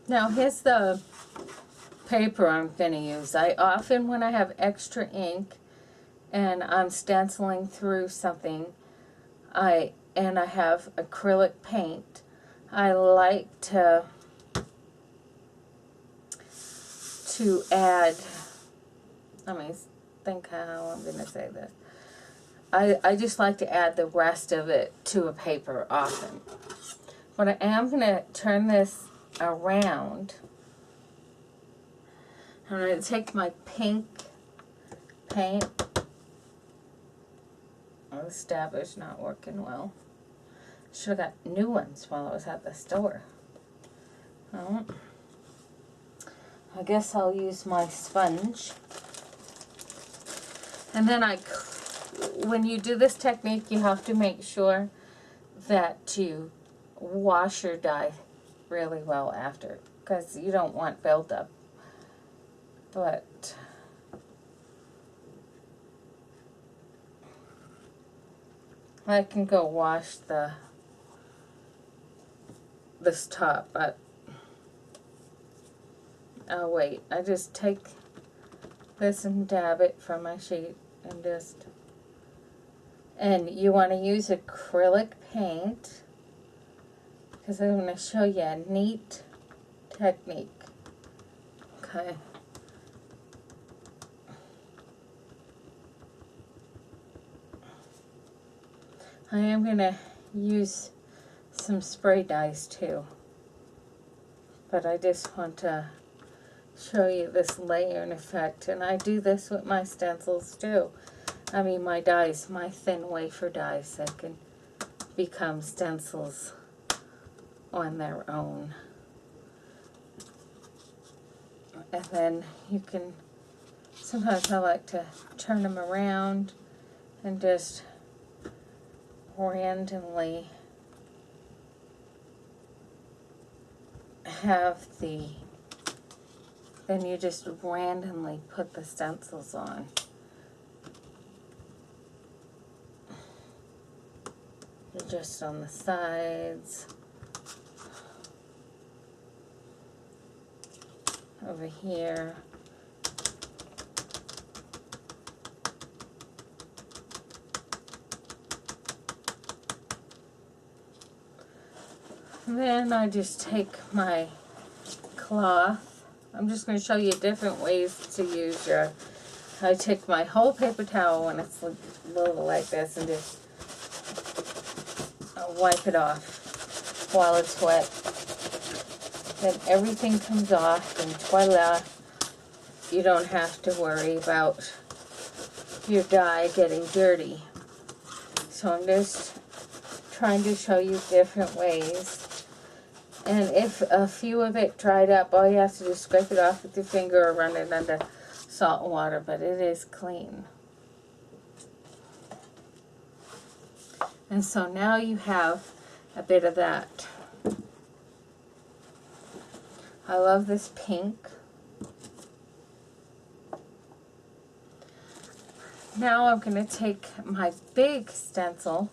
Now here's the paper I'm going to use. I often, when I have extra ink and I'm stenciling through something, and I have acrylic paint, I like to add, let me think how I'm going to say this. I just like to add the rest of it to a paper often. But I am going to turn this around. I'm going to take my pink paint. Oh, the stabber's not working well. Should have got new ones while I was at the store. Oh. I guess I'll use my sponge. And then when you do this technique, you have to make sure that you wash your dye really well after, because you don't want buildup. But I can go wash this top, but oh wait, I just take this and dab it from my sheet and just, and you want to use acrylic paint, because I'm going to show you a neat technique. Okay. I am going to use some spray dyes too, but I just want to show you this layering effect, and I do this with my stencils too. I mean my dyes, my thin wafer dyes that can become stencils on their own. And then you can, sometimes I like to turn them around and just randomly have then you just randomly put the stencils on. Just on the sides, over here. And then I just take my cloth. I'm just going to show you different ways to use your, I take my whole paper towel when it's little like this and just wipe it off while it's wet. Then everything comes off, and voila, you don't have to worry about your dye getting dirty. So I'm just trying to show you different ways. And if a few of it dried up, all you have to do is scrape it off with your finger or run it under salt and water, but it is clean. And so now you have a bit of that. I love this pink. Now I'm going to take my big stencil,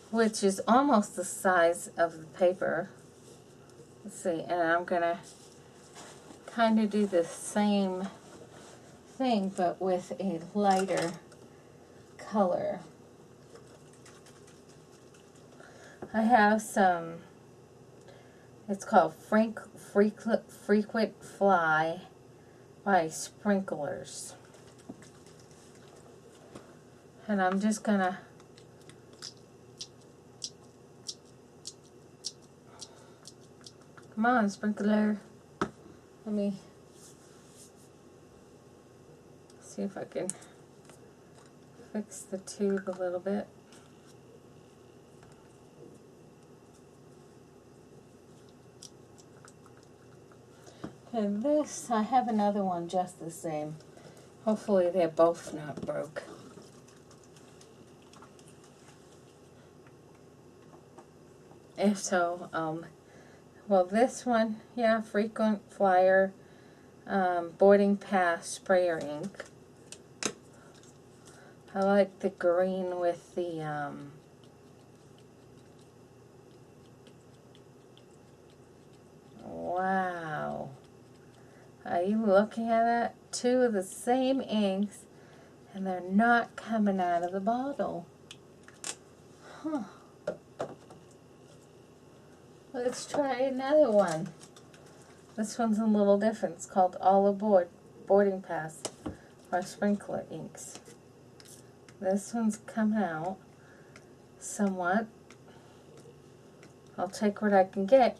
which is almost the size of the paper. Let's see, and I'm going to kind of do the same thing, but with a lighter color. I have some, it's called Frequent Fly by Sprinklers. And I'm just going to come on, sprinkler. Let me see if I can fix the tube a little bit. And this, I have another one just the same. Hopefully they're both not broke. If so, well, this one, yeah, Frequent Flyer Boarding Pass Sprayer Ink. I like the green with the wow. Are you looking at that? Two of the same inks, and they're not coming out of the bottle. Huh. Let's try another one. This one's a little different. It's called All Aboard Boarding Pass or Sprinkler Inks. This one's coming out somewhat. I'll take what I can get.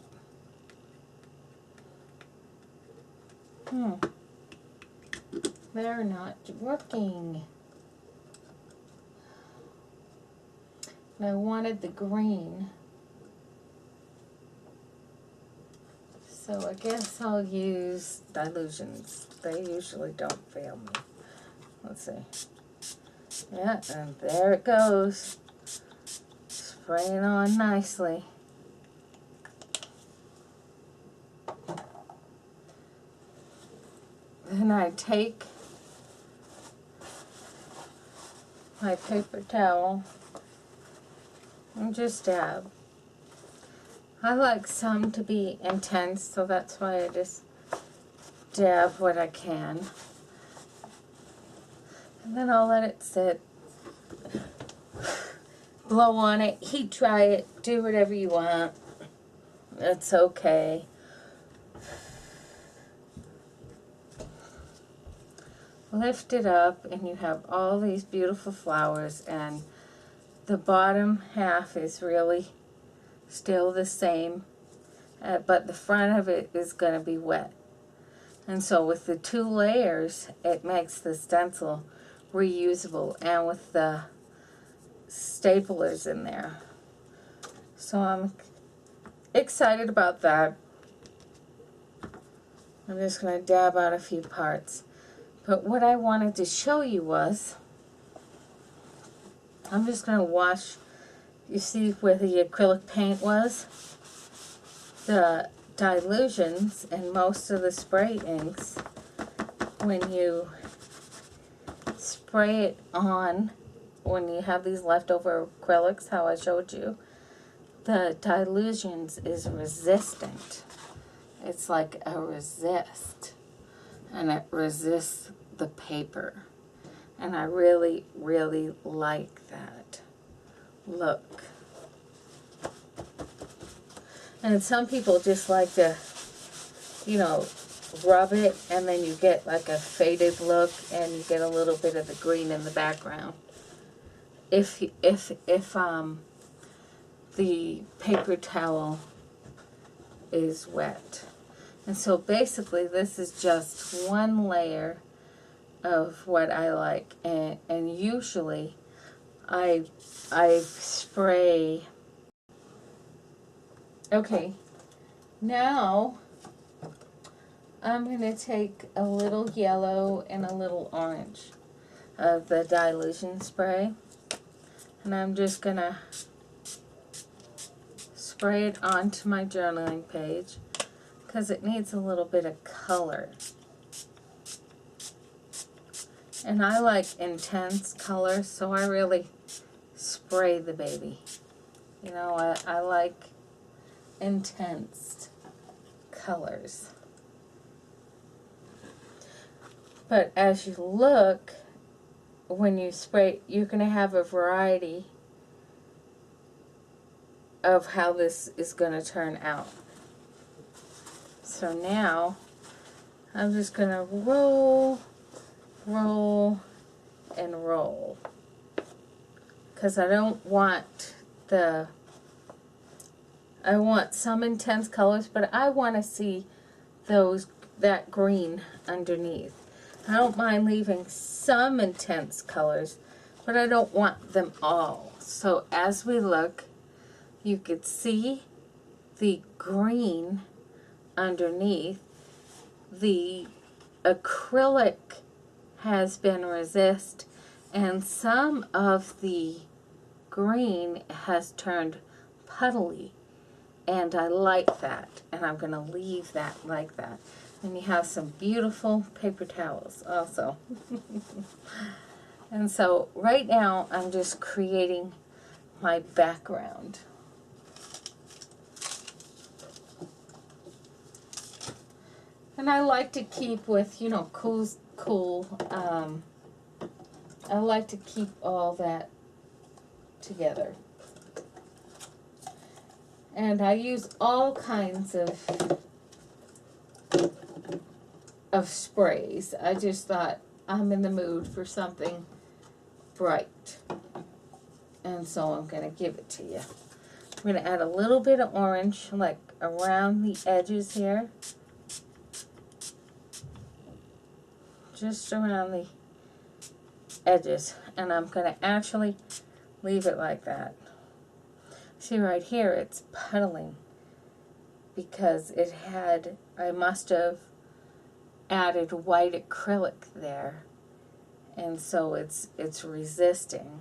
They're not working. And I wanted the green. So I guess I'll use Dylusions. They usually don't fail me. Let's see. Yeah, and there it goes. Spraying on nicely. Then I take my paper towel and just dab. I like some to be intense, so that's why I just dab what I can. And then I'll let it sit. Blow on it, heat dry it, do whatever you want. It's okay. Lift it up and you have all these beautiful flowers, and the bottom half is really still the same, but the front of it is going to be wet. And so with the two layers, it makes the stencil reusable, and with the staplers in there. So I'm excited about that. I'm just going to dab out a few parts. But what I wanted to show you was, I'm just going to wash, you see where the acrylic paint was? The Dylusions and most of the spray inks, when you spray it on, when you have these leftover acrylics, how I showed you, the Dylusions is resistant. It's like a resist, and it resists the paper. And I really, really like that. Look. And some people just like to, you know, rub it, and then you get like a faded look, and you get a little bit of the green in the background. If the paper towel is wet. And so basically this is just one layer of what I like, and usually I spray. Okay, now I'm going to take a little yellow and a little orange of the Dylusion spray, and I'm just going to spray it onto my journaling page because it needs a little bit of color. And I like intense colors, so I really spray the baby. You know, I like intense colors. But as you look, when you spray, you're going to have a variety of how this is going to turn out. So now, I'm just going to roll, and roll. Because I don't want I want some intense colors, but I want to see that green underneath. I don't mind leaving some intense colors, but I don't want them all. So as we look, you could see the green underneath. The acrylic has been resist, and some of the green has turned puddly, and I like that, and I'm going to leave that like that. And you have some beautiful paper towels also. And so right now I'm just creating my background. And I like to keep with, I like to keep all that together. And I use all kinds of sprays. I just thought I'm in the mood for something bright. And so I'm going to give it to you. I'm going to add a little bit of orange, like around the edges here. Just around the edges. And I'm going to actually leave it like that. See right here, it's puddling because I must have added white acrylic there, and so it's resisting.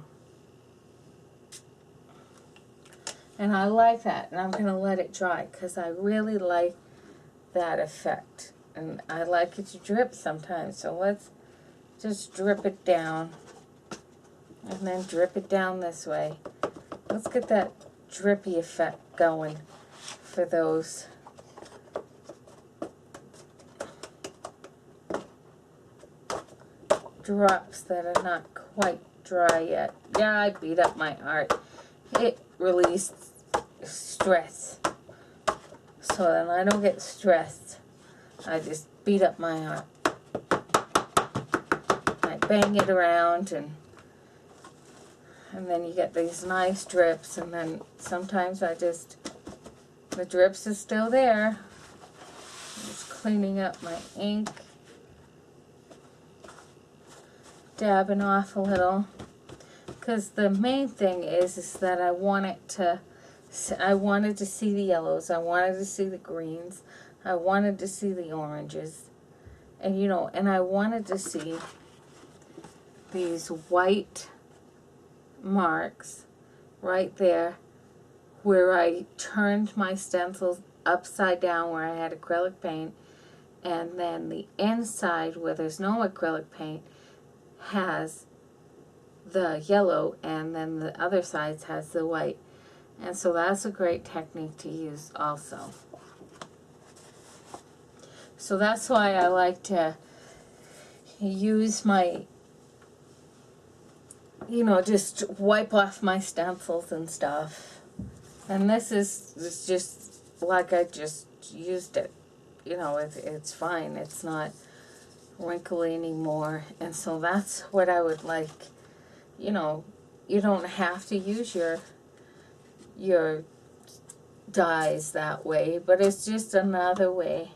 And I like that, and I'm going to let it dry because I really like that effect. And I like it to drip sometimes, so let's just drip it down, and then drip it down this way. Let's get that drippy effect going for those drops that are not quite dry yet. Yeah, I beat up my art. It released stress. So then I don't get stressed. I just beat up my art. I bang it around, and then you get these nice drips, and then sometimes the drips are still there. I'm just cleaning up my ink, dabbing off a little, because the main thing is that I wanted to see the yellows, I wanted to see the greens, I wanted to see the oranges, and and I wanted to see these white marks right there where I turned my stencils upside down where I had acrylic paint, and then the inside where there's no acrylic paint has the yellow, and then the other sides has the white. And so that's a great technique to use also. So that's why I like to use my, just wipe off my stencils and stuff. And this is just like I just used it. It's fine. It's not wrinkly anymore. And so that's what I would like. You don't have to use your dyes that way, but it's just another way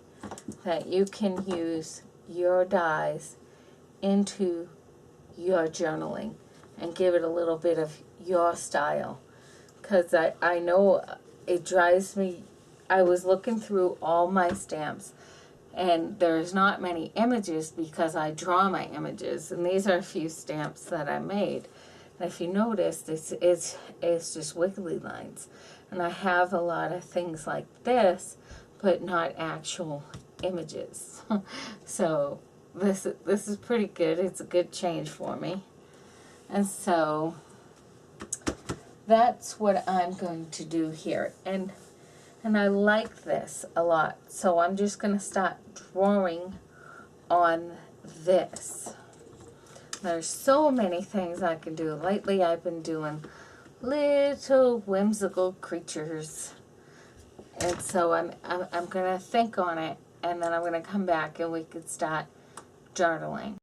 that you can use your dyes into your journaling and give it a little bit of your style. Because I know it drives me. I was looking through all my stamps, and there's not many images because I draw my images, and these are a few stamps that I made. And if you notice, it's just wiggly lines. And I have a lot of things like this, but not actual images. So this is pretty good. It's a good change for me. And so that's what I'm going to do here. And I like this a lot. So I'm just going to start drawing on this. There's so many things I can do. Lately I've been doing little whimsical creatures. And so I'm going to think on it, and then I'm going to come back and we could start journaling.